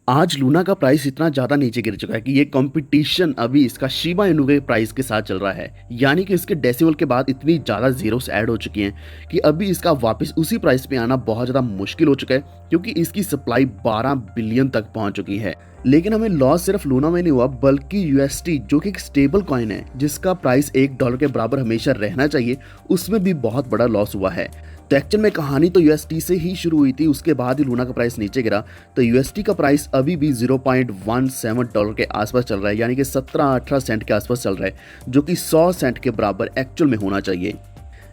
आज लूना का प्राइस इतना ज़्यादा नीचे गिर चुका है कि ये कंपटीशन अभी इसका शिबा इनू के प्राइस के साथ चल रहा है। यानी कि इसके डेसिमल के बाद इतनी ज़्यादा जीरोस ऐड हो चुकी हैं कि अभी इसका वापस उसी प्राइस पे आना बहुत ज़्यादा मुश्किल हो चुका है, क्योंकि इसकी सप्लाई 12 बिलियन तक पहुंच चुकी है। लेकिन हमें लॉस सिर्फ लूना में नहीं हुआ, बल्कि यूएसटी जो कि एक स्टेबल कॉइन है जिसका प्राइस $1 के बराबर हमेशा रहना चाहिए, उसमें भी बहुत बड़ा लॉस हुआ है। तो एक्चुअल में कहानी तो यूएसटी से ही शुरू हुई थी, उसके बाद ही लूना का प्राइस नीचे गिरा। तो यूएसटी का प्राइस अभी भी $0.17 के आसपास चल रहा है, यानी कि 17-18 सेंट के आसपास चल रहा है, जो कि 100 सेंट के बराबर एक्चुअल में होना चाहिए।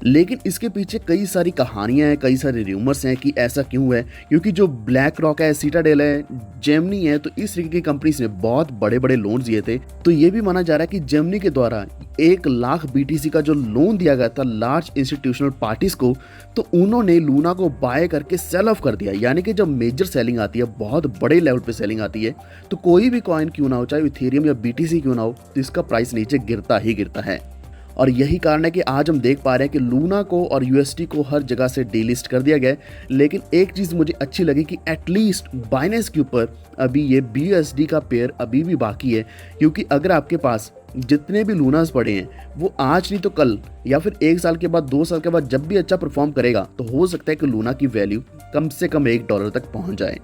लेकिन इसके पीछे कई सारी कहानियां हैं, कई सारे र्यूमर्स हैं कि ऐसा क्यों है, क्योंकि जो ब्लैक रॉक है, सीटाडेल है, जेमनी है, तो इस तरीके की कंपनीज ने बहुत बड़े बड़े लोन्स दिए थे। तो ये भी माना जा रहा है कि जेमनी के द्वारा 1 लाख बीटीसी का जो लोन दिया गया था लार्ज इंस्टीट्यूशनल पार्टीज को, तो उन्होंने लूना को बाय करके सेल ऑफ कर दिया। यानी कि जब मेजर सेलिंग आती है, बहुत बड़े लेवल पे सेलिंग आती है, तो कोई भी कॉइन क्यों ना हो, चाहे इथेरियम या बीटीसी क्यों ना हो, तो इसका प्राइस नीचे गिरता ही गिरता है। और यही कारण है कि आज हम देख पा रहे हैं कि लूना को और यूएसटी को हर जगह से डीलिस्ट कर दिया गया है। लेकिन एक चीज़ मुझे अच्छी लगी कि एटलीस्ट बाइनेंस के ऊपर अभी ये BUSD का पेयर अभी भी बाकी है, क्योंकि अगर आपके पास जितने भी लूनास पड़े हैं वो आज नहीं तो कल या फिर 1 साल के बाद, 2 साल के बाद जब भी अच्छा परफॉर्म करेगा, तो हो सकता है कि लूना की वैल्यू कम से कम $1 तक पहुंच जाए।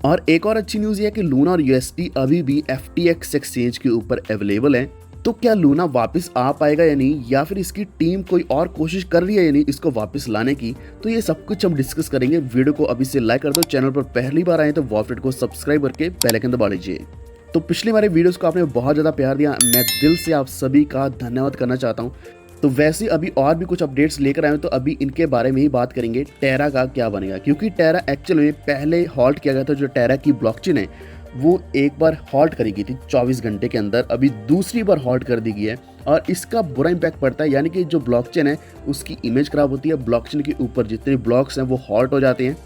और एक और अच्छी न्यूज़ ये है कि लूना और यूएसटी अभी भी FTX एक्सचेंज के ऊपर अवेलेबल है। तो क्या लूना वापस आ पाएगा या नहीं, या फिर इसकी टीम कोई और कोशिश कर रही है या नहीं इसको वापस लाने की, तो ये सब कुछ हम डिस्कस करेंगे। वीडियो को अभी से लाइक कर दो, चैनल पर पहली बार आए तो वॉफरेट को सब्सक्राइब करके बेल आइकन दबा लीजिए। तो पिछले हमारे वीडियोस को आपने बहुत ज़्यादा प्यार दिया, मैं दिल से आप सभी का धन्यवाद करना चाहता हूँ। तो वैसे अभी और भी कुछ अपडेट्स लेकर आए हैं, तो अभी इनके बारे में ही बात करेंगे। टेरा का क्या बनेगा, क्योंकि टेरा एक्चुअल में पहले हॉल्ट किया गया था। जो टेरा की ब्लॉकचेन है वो एक बार हॉल्ट करी गई थी 24 घंटे के अंदर, अभी दूसरी बार हॉल्ट कर दी गई है और इसका बुरा इंपैक्ट पड़ता है। यानी कि जो ब्लॉकचेन है उसकी इमेज खराब होती है, ब्लॉकचेन के ऊपर जितने ब्लॉक्स हैं वो हॉल्ट हो जाते हैं,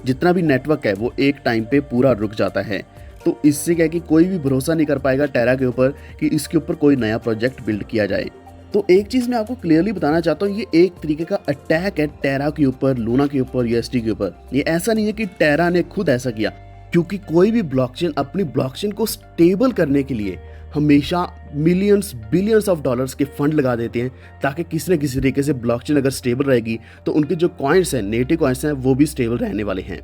जितना भी नेटवर्क है वो एक टाइम पे पूरा रुक जाता है। तो इससे क्या है कि कोई भी भरोसा नहीं कर पाएगा टेरा के ऊपर कि इसके ऊपर कोई नया प्रोजेक्ट बिल्ड किया जाए। तो एक चीज़ मैं आपको क्लियरली बताना चाहता हूँ, ये एक तरीके का अटैक है टेरा के ऊपर, लूना के ऊपर, यूएसटी के ऊपर। ये ऐसा नहीं है कि टेरा ने खुद ऐसा किया, क्योंकि कोई भी ब्लॉकचेन अपनी ब्लॉकचेन को स्टेबल करने के लिए हमेशा मिलियंस बिलियंस ऑफ डॉलर्स के फंड लगा देते हैं, ताकि किसी न किसी तरीके से ब्लॉकचेन अगर स्टेबल रहेगी तो उनके जो कॉइन्स हैं, नेटिव कॉइन्स हैं, वो भी स्टेबल रहने वाले हैं।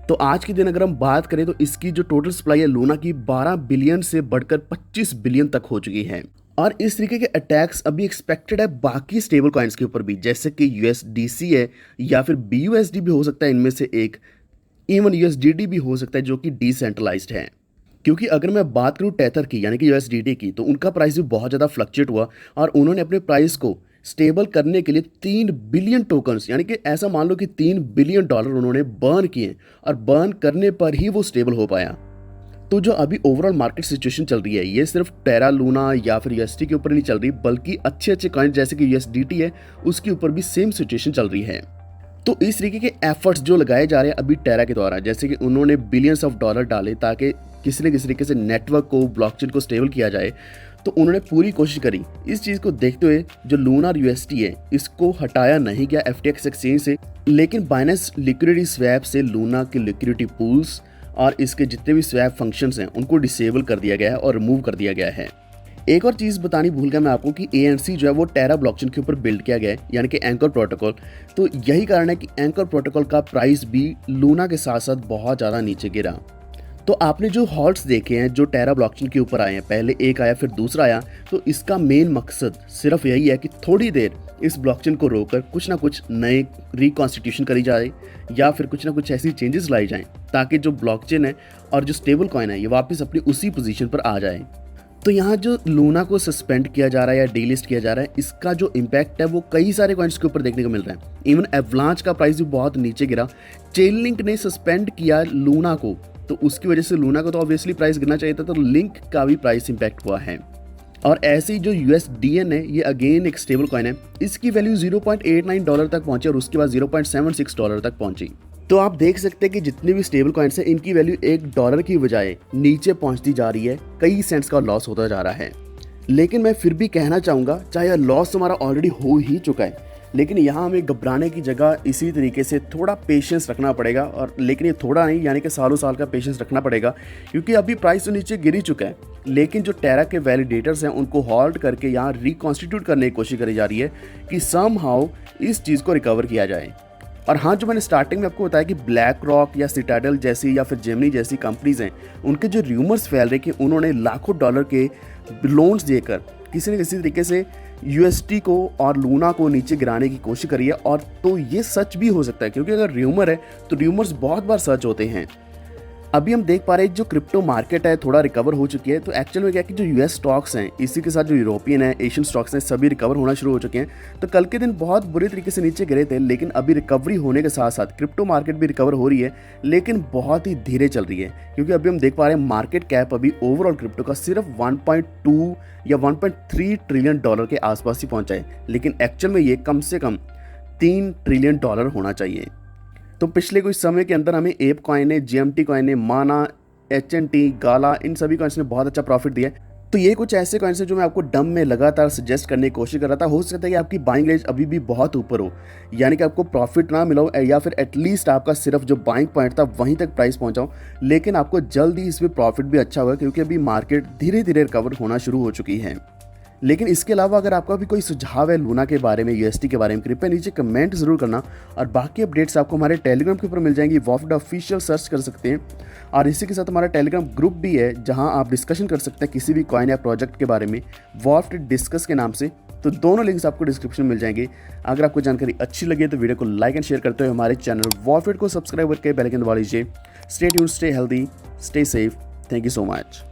तो आज के दिन अगर हम बात करें तो इसकी जो टोटल सप्लाई है लूना की 12 बिलियन से बढ़कर 25 बिलियन तक हो चुकी है। और इस तरीके के अटैक्स अभी एक्सपेक्टेड है बाकी स्टेबल कॉइन्स के ऊपर भी, जैसे कि USDC है या फिर BUSD भी हो सकता है इनमें से एक, इवन USDT भी हो सकता है जो कि डिसेंट्रलाइज्ड है। क्योंकि अगर मैं बात करूं टेथर की यानी कि USDT की, तो उनका प्राइस भी बहुत ज़्यादा फ्लक्चुएट हुआ और उन्होंने अपने प्राइस को स्टेबल करने के लिए 3 बिलियन टोकन्स, यानी कि ऐसा मान लो कि $3 बिलियन उन्होंने बर्न किए, और बर्न करने पर ही वो स्टेबल हो पाया। तो जो अभी ओवरऑल मार्केट सिचुएशन चल रही है, ये सिर्फ टेरा, लूना या फिर UST के ऊपर नहीं चल रही, बल्कि अच्छे अच्छे कॉइन जैसे कि USDT है उसके ऊपर भी सेम सिचुएशन चल रही है। तो इस तरीके के एफर्ट्स जो लगाए जा रहे हैं अभी टेरा के द्वारा, जैसे कि उन्होंने बिलियंस ऑफ डॉलर डाले ताकि किसी न किसी तरीके से नेटवर्क को, ब्लॉकचेन को स्टेबल किया जाए, तो उन्होंने पूरी कोशिश करी। इस चीज़ को देखते हुए जो लूना और UST है इसको हटाया नहीं गया FTX एक्सचेंज से, लेकिन बाइनेंस लिक्विडिटी स्वैप से लूना के लिक्विडिटी पूल्स और इसके जितने भी स्वैप फंक्शंस हैं उनको डिसेबल कर दिया गया है और रिमूव कर दिया गया है। एक और चीज़ बतानी भूल गया मैं आपको कि ANC जो है वो टेरा ब्लॉकचेन के ऊपर बिल्ड किया गया है, यानी कि एंकर प्रोटोकॉल। तो यही कारण है कि एंकर प्रोटोकॉल का प्राइस भी लूना के साथ साथ बहुत ज़्यादा नीचे गिरा। तो आपने जो हॉल्ट्स देखे हैं जो टेरा ब्लॉकचेन के ऊपर आए हैं, पहले एक आया फिर दूसरा आया, तो इसका मेन मकसद सिर्फ यही है कि थोड़ी देर इस ब्लॉकचेन को रोककर कुछ ना कुछ नए रिकॉन्स्टिट्यूशन करी जाए या फिर कुछ ना कुछ ऐसी चेंजेस लाई जाएं, ताकि जो ब्लॉकचेन है और जो स्टेबल कॉइन है ये वापस अपनी उसी पोजीशन पर आ जाए। तो यहाँ जो लूना को सस्पेंड किया जा रहा है या डीलिस्ट किया जा रहा है, इसका जो इम्पैक्ट है वो कई सारे कॉइन्स के ऊपर देखने को मिल रहा है। इवन एवलांच का प्राइस भी बहुत नीचे गिरा। चेनलिंक ने सस्पेंड किया लूना को, तो उसकी वजह से लूना को तो ऑब्वियसली प्राइस गिरना चाहिए था, तो लिंक का भी प्राइस इम्पैक्ट हुआ है। और ऐसे ही जो USDN है, ये अगेन एक स्टेबल कॉइन है, इसकी वैल्यू $0.89 तक पहुंची और उसके बाद $0.76 तक पहुंची। तो आप देख सकते हैं कि जितने भी स्टेबल कॉइन्स हैं इनकी वैल्यू $1 की बजाय नीचे पहुंचती जा रही है, कई सेंट्स का लॉस होता जा रहा है। लेकिन मैं फिर भी कहना चाहूँगा, चाहे लॉस हमारा ऑलरेडी हो ही चुका है, लेकिन यहाँ हमें घबराने की जगह इसी तरीके से थोड़ा पेशेंस रखना पड़ेगा, और लेकिन ये थोड़ा नहीं यानी कि सालों साल का पेशेंस रखना पड़ेगा, क्योंकि अभी प्राइस तो नीचे गिर ही चुका है। लेकिन जो टेरा के वैलिडेटर्स हैं उनको हॉल्ट करके यहाँ रिकॉन्स्टिट्यूट करने की कोशिश करी जा रही है कि समहाउ इस चीज़ को रिकवर किया जाए। और हाँ, जो मैंने स्टार्टिंग में आपको बताया कि ब्लैक रॉक या सिटाडेल जैसी या फिर जेमिनी जैसी कंपनीज हैं, उनके जो र्यूमर्स फैल रहे कि उन्होंने लाखों डॉलर के लोन्स देकर किसी न किसी तरीके से यूएसटी को और लूना को नीचे गिराने की कोशिश करी है। और तो ये सच भी हो सकता है, क्योंकि अगर र्यूमर है तो र्यूमर्स बहुत बार सच होते हैं। अभी हम देख पा रहे हैं जो क्रिप्टो मार्केट है थोड़ा रिकवर हो चुकी है। तो एक्चुअल में क्या है कि जो यूएस स्टॉक्स हैं, इसी के साथ जो यूरोपियन है, एशियन स्टॉक्स हैं, सभी रिकवर होना शुरू हो चुके हैं। तो कल के दिन बहुत बुरी तरीके से नीचे गिरे थे, लेकिन अभी रिकवरी होने के साथ साथ क्रिप्टो मार्केट भी रिकवर हो रही है, लेकिन बहुत ही धीरे चल रही है। क्योंकि अभी हम देख पा रहे हैं मार्केट कैप अभी ओवरऑल क्रिप्टो का सिर्फ 1.2 या 1.3 ट्रिलियन डॉलर के आसपास ही पहुंचा है, लेकिन एक्चुअल में ये कम से कम 3 ट्रिलियन डॉलर होना चाहिए। तो पिछले कुछ समय के अंदर हमें एप कॉइन ने, जीएमटी कॉइन ने, माना, एचएनटी, गाला, इन सभी कॉइन्स ने बहुत अच्छा प्रॉफिट दिया है। तो ये कुछ ऐसे कॉइन्स हैं जो मैं आपको डम में लगातार सजेस्ट करने की कोशिश कर रहा था। हो सकता है कि आपकी बाइंग रेंज अभी भी बहुत ऊपर हो, यानी कि आपको प्रॉफिट ना मिला हो, या फिर एटलीस्ट आपका सिर्फ जो बाइंग पॉइंट था वहीं तक प्राइस पहुंचाओ, लेकिन आपको जल्द ही इसमें प्रॉफिट भी अच्छा होगा, क्योंकि अभी मार्केट धीरे धीरे रिकवर होना शुरू हो चुकी है। लेकिन इसके अलावा अगर आपका भी कोई सुझाव है लूना के बारे में, यूएसटी के बारे में, कृपया नीचे कमेंट जरूर करना। और बाकी अपडेट्स आपको हमारे टेलीग्राम के ऊपर मिल जाएंगी, वॉफ्ट ऑफिशियल सर्च कर सकते हैं। और इसी के साथ हमारा टेलीग्राम ग्रुप भी है, जहां आप डिस्कशन कर सकते हैं किसी भी कॉइन या प्रोजेक्ट के बारे में, वॉफ्ट डिस्कस के नाम से। तो दोनों लिंक्स आपको डिस्क्रिप्शन में मिल जाएंगे। अगर आपको जानकारी अच्छी लगे तो वीडियो को लाइक एंड शेयर करते हुए हमारे चैनल वॉफ्ट को सब्सक्राइब करके बेल आइकन दबा लीजिए। Stay tuned, stay healthy, stay safe. Thank you so much.